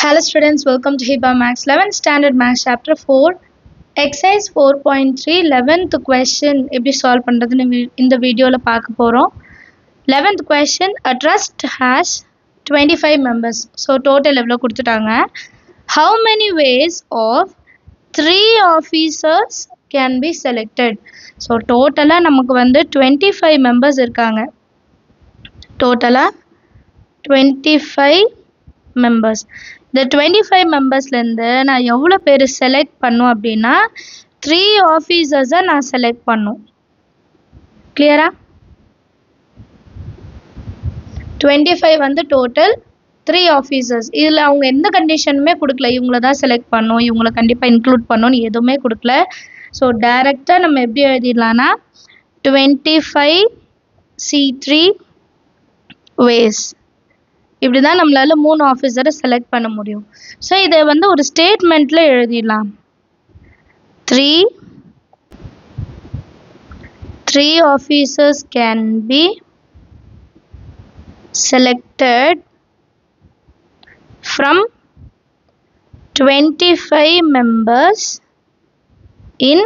Hello students, welcome to HIBA Max 11th Standard Max Chapter 4 Exercise 4.3 11th question எப்படி solve பண்றதுன்னு இந்த வீடியோல பார்க்க போறோம். 11th question, a trust has 25 members. So total எவ்வளவு கொடுத்துட்டாங்க. How many ways of 3 officers can be selected? So டோட்டலா நமக்கு வந்து 25 members இருக்காங்க. டோட்டலா 25 members. இந்த 25 மெம்பர்ஸ்ல இருந்து நான் எவ்வளவு பேர் செலக்ட் பண்ணும் அப்படின்னா 3 ஆபீசர்ஸை நான் செலக்ட் பண்ணும். கிளியரா? 25 வந்து டோட்டல், 3 ஆபீசர்ஸ். இதுல அவங்க எந்த கண்டிஷனுமே கொடுக்கல, இவங்கள தான் செலக்ட் பண்ணும், இவங்கள கண்டிப்பா இன்க்ளூட் பண்ணணும்னு எதுவுமே கொடுக்கல. ஸோ டைரக்டா நம்ம எப்படி எழுதிடலாம்னா 25 C3 ways. இப்படி தான் நம்மளால 3 ஆஃபீஸரை செலக்ட் பண்ண முடியும். ஸோ இதை வந்து ஒரு ஸ்டேட்மெண்ட்ல எழுதிடலாம். 3 officers can be selected from 25 members in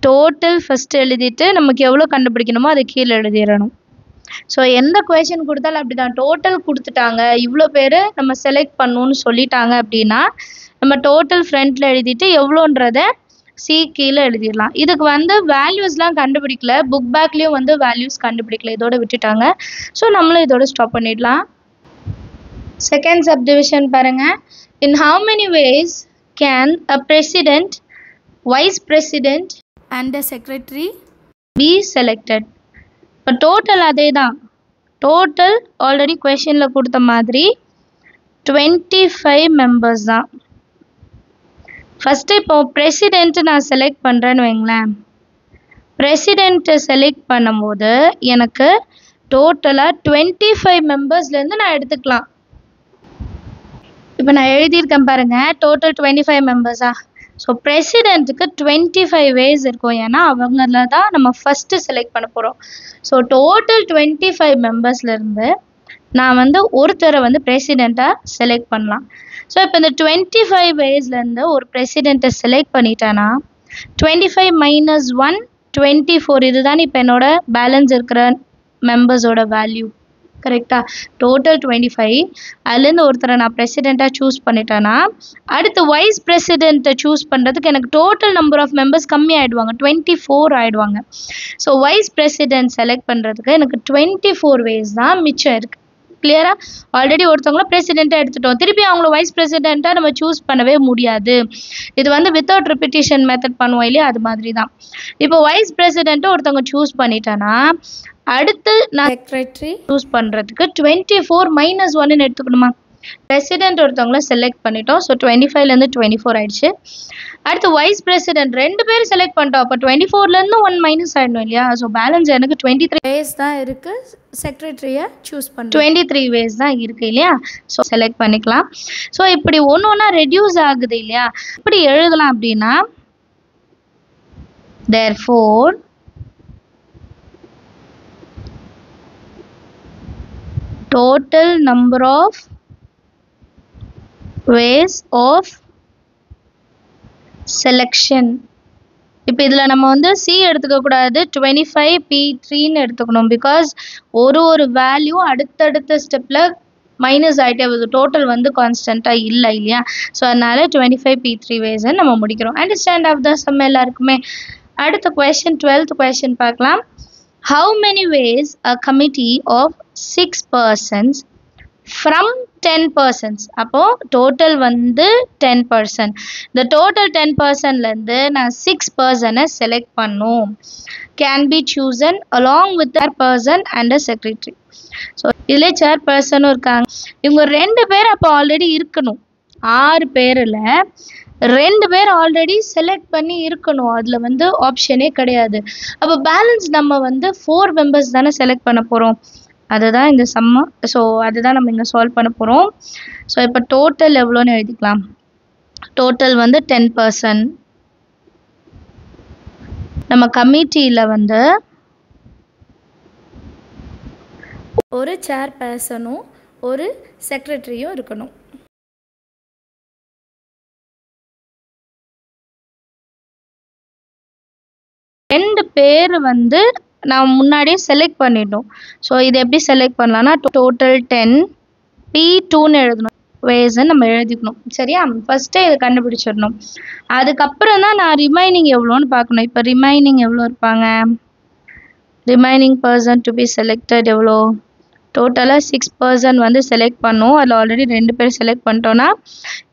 total. First எழுதிட்டு நமக்கு எவ்வளோ கண்டுபிடிக்கணுமோ அதை கீழே எழுதிடணும். ஸோ எந்த கொஷின் கொடுத்தாலும் அப்படிதான், டோட்டல் கொடுத்துட்டாங்க, இவ்வளோ பேர் நம்ம செலக்ட் பண்ணணும்னு சொல்லிட்டாங்க அப்படின்னா நம்ம டோட்டல் ஃப்ரண்ட்ல எழுதிட்டு எவ்வளோன்றத சி கீழே எழுதிடலாம். இதுக்கு வந்து வேல்யூஸ்லாம் கண்டுபிடிக்கல, புக் பேக்லேயும் வந்து வேல்யூஸ் கண்டுபிடிக்கல, இதோட விட்டுட்டாங்க. ஸோ நம்மளும் இதோட ஸ்டாப் பண்ணிடலாம். செகண்ட் சப்டிவிஷன் பாருங்க. In how many ways can a president, vice president and a secretary be selected? இப்போ டோட்டல் அதே தான், டோட்டல் ஆல்ரெடி கொஷனில் கொடுத்த மாதிரி 25 மெம்பர்ஸ் தான். ஃபஸ்ட்டு இப்போ பிரசிடென்ட்டு நான் செலக்ட் பண்ணுறேன்னு வைங்களேன். பிரசிடென்ட்டை செலக்ட் பண்ணும்போது எனக்கு டோட்டலாக 25 மெம்பர்ஸ்லேருந்து நான் எடுத்துக்கலாம். இப்போ நான் எழுதியிருக்கேன் பாருங்கள், டோட்டல் 25 மெம்பர்ஸா. ஸோ பிரசிடென்ட்டுக்கு 25 வேஸ் இருக்கும், ஏன்னா அவங்கள தான் நம்ம ஃபஸ்ட்டு செலக்ட் பண்ண போகிறோம். ஸோ டோட்டல் 25 மெம்பர்ஸ்லேருந்து நான் வந்து ஒருத்தரை வந்து பிரசிடெண்ட்டாக செலக்ட் பண்ணலாம். ஸோ இப்போ இந்த 25 வேஸ்லேருந்து ஒரு பிரசிடெண்ட்டை செலக்ட் பண்ணிட்டேன்னா 25 மைனஸ் 1 24, இதுதான் இப்போ என்னோட பேலன்ஸ் இருக்கிற மெம்பர்ஸோட வேல்யூ. கரெக்டாக? டோட்டல் 25, அதுலேருந்து ஒருத்தரை நான் பிரசிடெண்ட்டாக சூஸ் பண்ணிட்டேன்னா அடுத்து வைஸ் பிரசிடெண்ட்டை சூஸ் பண்ணுறதுக்கு எனக்கு டோட்டல் நம்பர் ஆஃப் மெம்பர்ஸ் கம்மி ஆகிடுவாங்க, 24 ஆகிடுவாங்க. ஸோ வைஸ் பிரசிடெண்ட் செலக்ட் பண்ணுறதுக்கு எனக்கு 24 வேஸ் தான் மிச்சம் இருக்குது. கிளியரா? ஆல்ரெடி ஒருத்தவங்கள பிரசிடெண்ட்டாக எடுத்துட்டோம், திருப்பி அவங்கள வைஸ் பிரசிடெண்ட்டாக நம்ம சூஸ் பண்ணவே முடியாது. இது வந்து வித்தவுட் ரிப்பிட்டிஷன் மெத்தட் பண்ணுவோம் இல்லையா, அது மாதிரி தான். இப்போ வைஸ் பிரசிடெண்ட்டை ஒருத்தவங்க சூஸ் பண்ணிட்டேன்னா அடுத்து நான் செக்ரட்டரி சூஸ் பண்ணுறதுக்கு 24 மைனஸ் 1ன்னு எடுத்துக்கணுமா. பிரசிடெண்ட் ஒருத்தவங்கள செலக்ட் பண்ணிட்டோம், ஸோ 25லேருந்து 24 ஆயிடுச்சு. அடுத்து வைஸ் பிரசிடெண்ட் 2 பேர் செலக்ட் பண்ணிட்டோம், அப்போ 24லேருந்து 1 மைனஸ் ஆகிடணும் இல்லையா. ஸோ பேலன்ஸ் எனக்கு 23 வேஸ் தான் இருக்குது. செக்ரட்டரியை சூஸ் பண்ண 23 வேஸ் தான் இருக்குது இல்லையா. ஸோ செலக்ட் பண்ணிக்கலாம். ஸோ இப்படி ஒன்று ஒன்றா ரெடியூஸ் ஆகுது இல்லையா. இப்படி எழுதலாம் அப்படின்னா therefore total number of ways of selection. இப்போ இதில் நம்ம வந்து சி எடுத்துக்க கூடாது, 25 P3ன்னு எடுத்துக்கணும். பிகாஸ் ஒரு வேல்யூ அடுத்தடுத்த ஸ்டெப்பில் மைனஸ் ஆகிட்டே வருது, டோட்டல் வந்து கான்ஸ்டண்ட்டாக இல்லை இல்லையா. ஸோ அதனால 25 P3 வேஸை நம்ம முடிக்கிறோம். அண்டர்ஸ்டாண்ட் ஆஃப் த சம் எல்லாருக்குமே. அடுத்த கொஸ்டின் 12th கொஸ்டின் பார்க்கலாம். How many ways a committee of 6 persons from 10 persons? அப்போ டோட்டல் வந்து 10%. இந்த டோட்டல் 10%லேருந்து நான் 6 பர்சனை செலக்ட் பண்ணும். Can be chosen along with their person and a secretary. So இதில் சேர் பர்சனும் இருக்காங்க, இவங்க 2 பேர் அப்போ ஆல்ரெடி இருக்கணும். 6 பேரில் 2 பேர் ஆல்ரெடி செலக்ட் பண்ணி இருக்கணும், அதில் வந்து ஆப்ஷனே கிடையாது. அப்போ பேலன்ஸ் நம்ம வந்து 4 மெம்பர்ஸ் தானே செலக்ட் பண்ண போகிறோம், அதுதான் இந்த சம்மு. ஸோ அதுதான் நம்ம இங்கே சால்வ் பண்ண போகிறோம். ஸோ இப்போ டோட்டல் எவ்வளோன்னு எழுதிக்கலாம். டோட்டல் வந்து 10%. நம்ம கமிட்டியில் வந்து ஒரு சேர் பர்சனும் ஒரு செக்ரட்டரியும் இருக்கணும். 2 பேர் வந்து நான் முன்னாடியே செலக்ட் பண்ணிட்டோம். ஸோ இது எப்படி செலக்ட் பண்ணலாம்னா டோட்டல் 10 P2ன்னு எழுதணும். வேஸ்ன்னு நம்ம எழுதிக்கணும். சரியா? ஃபஸ்ட்டே இதை கண்டுபிடிச்சிடணும். அதுக்கப்புறம் தான் நான் ரிமைனிங் எவ்வளோன்னு பார்க்கணும். இப்போ ரிமைனிங் எவ்வளோ இருப்பாங்க? Remaining person to be selected எவ்வளோ? டோட்டலாக 6 பர்சன் வந்து செலக்ட் பண்ணோம். அதில் ஆல்ரெடி 2 பேர் செலக்ட் பண்ணிட்டோன்னா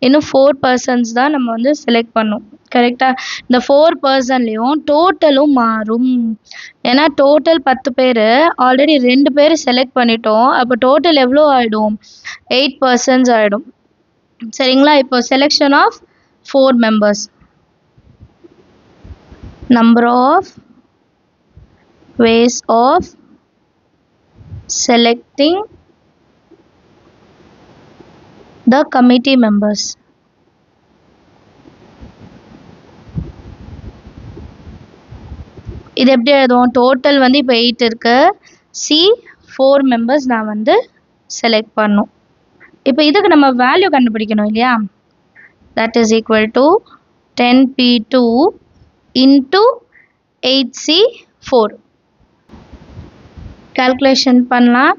இன்னும் 4 பர்சன்ஸ் தான் நம்ம வந்து செலக்ட் பண்ணோம். கரெக்டாக? இந்த 4 பர்சன்லேயும் டோட்டலும் மாறும். ஏன்னா டோட்டல் 10 பேர் ஆல்ரெடி 2 பேர் செலக்ட் பண்ணிட்டோம். அப்போ டோட்டல் எவ்வளோ ஆகிடும்? 8 பர்சன்ஸ் ஆகிடும். சரிங்களா? இப்போ selection of 4 members. Number of ways of selecting the committee members. இது எப்படி எழுதுவோம்? டோட்டல் வந்து இப்போ 8 இருக்கு. சி 4 மெம்பர்ஸ் நான் வந்து செலக்ட் பண்ணும். இப்போ இதுக்கு நம்ம வேல்யூ கண்டுபிடிக்கணும் இல்லையா? That is equal to 10P2 into 8C4. Calculation பண்ணலாம்.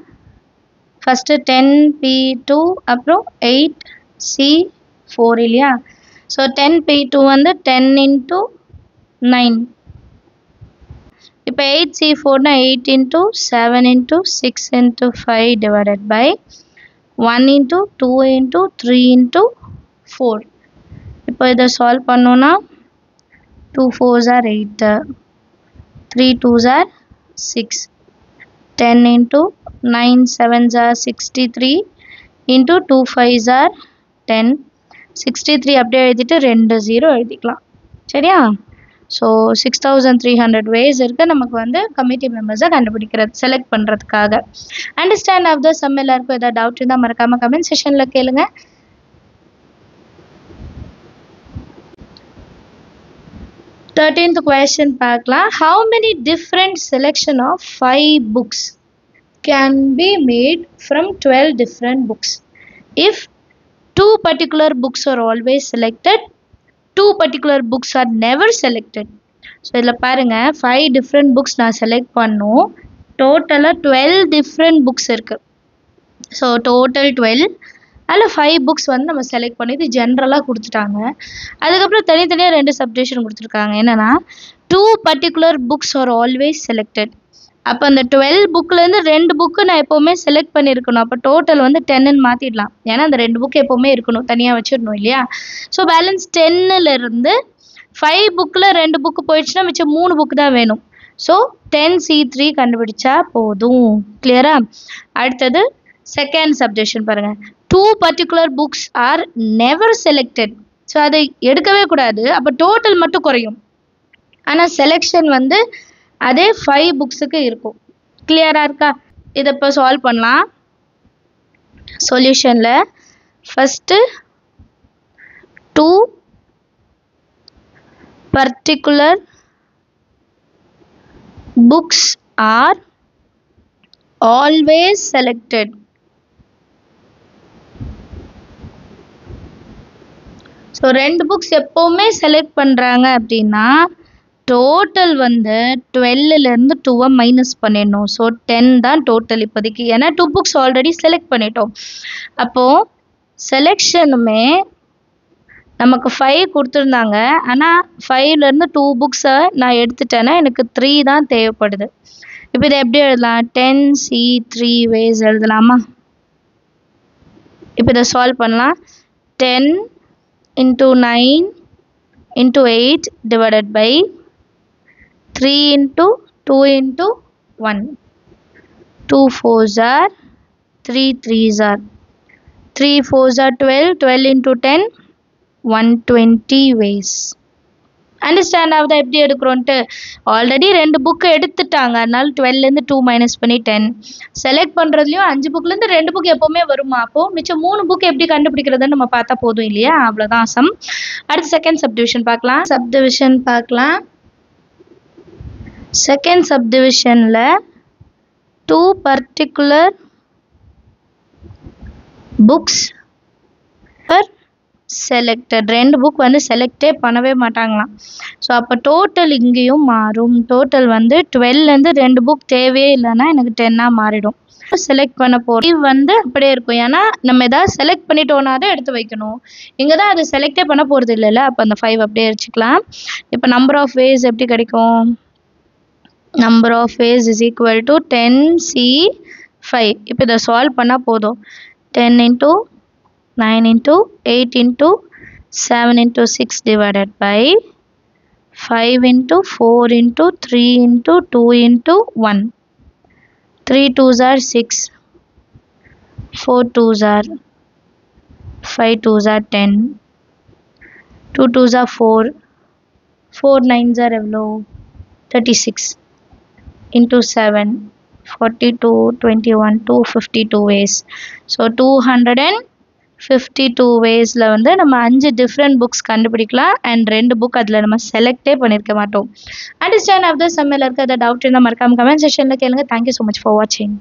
ஃபஸ்ட்டு 10P2 அப்புறம் 8C4 இல்லையா? ஸோ 10P2 வந்து 10 இன்ட்டு 9. இப்போ 8C4னா 8 into 7 into 6 into 5 divided by 1 into 2 into 3 into 4. இப்போ இதை சால்வ் பண்ணோன்னா 2 4s are 8, 3 2s are 6, 10 into 9 7s are 63 into 2 5s are 10. 63 அப்படியே எழுதிட்டு 2 0 எழுதிக்கலாம். சரியா? ஸோ 6300 ways இருக்குது நமக்கு வந்து கமிட்டி மெம்பர்ஸை கண்டுபிடிக்கிறது செலக்ட் பண்ணுறதுக்காக. Understand of the sum. எல்லாருக்கும் ஏதாவது டவுட் இருந்தால் மறக்காமல் கமெண்ட் செஷனில் கேளுங்க. Thirteenth question பார்க்கலாம். How many different selection of 5 books can be made from 12 different books? If 2 particular books are always selected, 2 particular books are never selected. So இதில் பாருங்கள் 5 different books நான் செலக்ட் பண்ணோம். டோட்டலாக 12 different books இருக்குது. So total 12. அதில் 5 books வந்து நம்ம select பண்ணி இது ஜென்ரலாக கொடுத்துட்டாங்க. அதுக்கப்புறம் தனித்தனியாக 2 சப்டிவிஷன் கொடுத்துருக்காங்க. என்னென்னா 2 particular books are always selected. அப்போ அந்த 12 புக்லேருந்து 2 புக்கு நான் எப்போவுமே செலக்ட் பண்ணியிருக்கணும். அப்போ டோட்டல் வந்து 10ன்னு மாற்றிடலாம். ஏன்னா அந்த 2 புக்கு எப்போவுமே இருக்கணும், தனியாக வச்சிடணும் இல்லையா? ஸோ பேலன்ஸ் 10லேருந்து 5 புக்கில் 2 புக்கு போயிடுச்சுன்னா மிச்சம் 3 புக்கு தான் வேணும். ஸோ 10C3 கண்டுபிடிச்சா போதும். கிளியரா? அடுத்தது செகண்ட் சப்டிவிஷன் பாருங்கள். 2 particular books are never selected. So அதை எடுக்கவே கூடாது. அப்போ டோட்டல் மட்டும் குறையும். ஆனால் செலெக்ஷன் வந்து அதே 5 புக்ஸுக்கு இருக்கும். கிளியராக இருக்கா? இதை இப்போ சால்வ் பண்ணலாம். சொல்யூஷனில் first 2 particular books are always selected. So 2 books எப்போவுமே செலக்ட் பண்ணுறாங்க அப்படின்னா டோட்டல் வந்து 12லேருந்து 2 மைனஸ் பண்ணிடணும். ஸோ 10 தான் டோட்டல் இப்போதைக்கு. ஏன்னா 2 புக்ஸ் ஆல்ரெடி செலக்ட் பண்ணிட்டோம். அப்போது செலெக்ஷனுமே நமக்கு 5 கொடுத்துருந்தாங்க. ஆனால் 5லேருந்து 2 புக்ஸை நான் எடுத்துட்டேன்னா எனக்கு 3 தான் தேவைப்படுது. இப்போ இதை எப்படி எழுதலாம்? 10C3 ways எழுதலாமா? இப்போ இதை சால்வ் பண்ணலாம். 10 into 9 into 8 divided by 3 into 2 into 1. 2 4s are 3 3s are 3 4s are 12. 12 into 10 120 ways. Understand ஆகுதா எப்படி எடுக்கிறோன்ட்டு? ஆல்ரெடி 2 புக்கு எடுத்துட்டாங்க. அதனால 12லேருந்து 2 மைனஸ் பண்ணி 10. செலக்ட் பண்ணுறதுலையும் 5 புக்லேருந்து 2 புக் எப்போவுமே வருமா? அப்போது மிச்சம் 3 புக்கு எப்படி கண்டுபிடிக்கிறதுன்னு நம்ம பார்த்தா போதும் இல்லையா? அவ்வளோதான் சம். அடுத்து செகண்ட் சப்டிவிஷன் பார்க்கலாம். செகண்ட் சப்டிவிஷனில் 2 particular books are selected 2 book வந்து செலக்டே பண்ணவே மாட்டாங்களாம். ஸோ அப்போ டோட்டல் இங்கேயும் மாறும். டோட்டல் வந்து 12லேருந்து 2 புக் தேவையே இல்லைன்னா எனக்கு 10ஆ மாறிடும். செலக்ட் பண்ண போகிறோம் வந்து அப்படியே இருக்கும். ஏன்னா நம்ம எதாவது செலக்ட் பண்ணிட்டோன்னா தான் எடுத்து வைக்கணும். இங்கே தான் அது செலக்டே பண்ண போகிறது இல்லைல்ல, அப்போ அந்த 5 அப்படியே வச்சுக்கலாம். இப்போ நம்பர் ஆஃப் வேஸ் எப்படி கிடைக்கும்? Number of ways is equal to 10C5. இப்போ இதை சால்வ் பண்ணால் போதும். 10 into 9 into 8 into 7 into 6 divided by 5 into 4 into 3 into 2 into 1. 3 2s are 6, 4 2s are 5 2s are 10, 2 2s are 4, 4 9s are எவ்வளோ 36 into 7, 42, 21, 252 ways. So 252 waysல வந்து நம்ம 5 different books கண்டுபிடிக்கலாம். And 2 book அதில் நம்ம செலக்டே பண்ணியிருக்க மாட்டோம். அண்டர்ஸ்டாண்ட் ஆஃப் த சம்மில் இருக்க டவுட் இருந்தால் மறக்காம கமெண்ட் செக்ஷனில் கேளுங்க. தேங்க்யூ ஸோ மச் ஃபார் வாட்சிங்.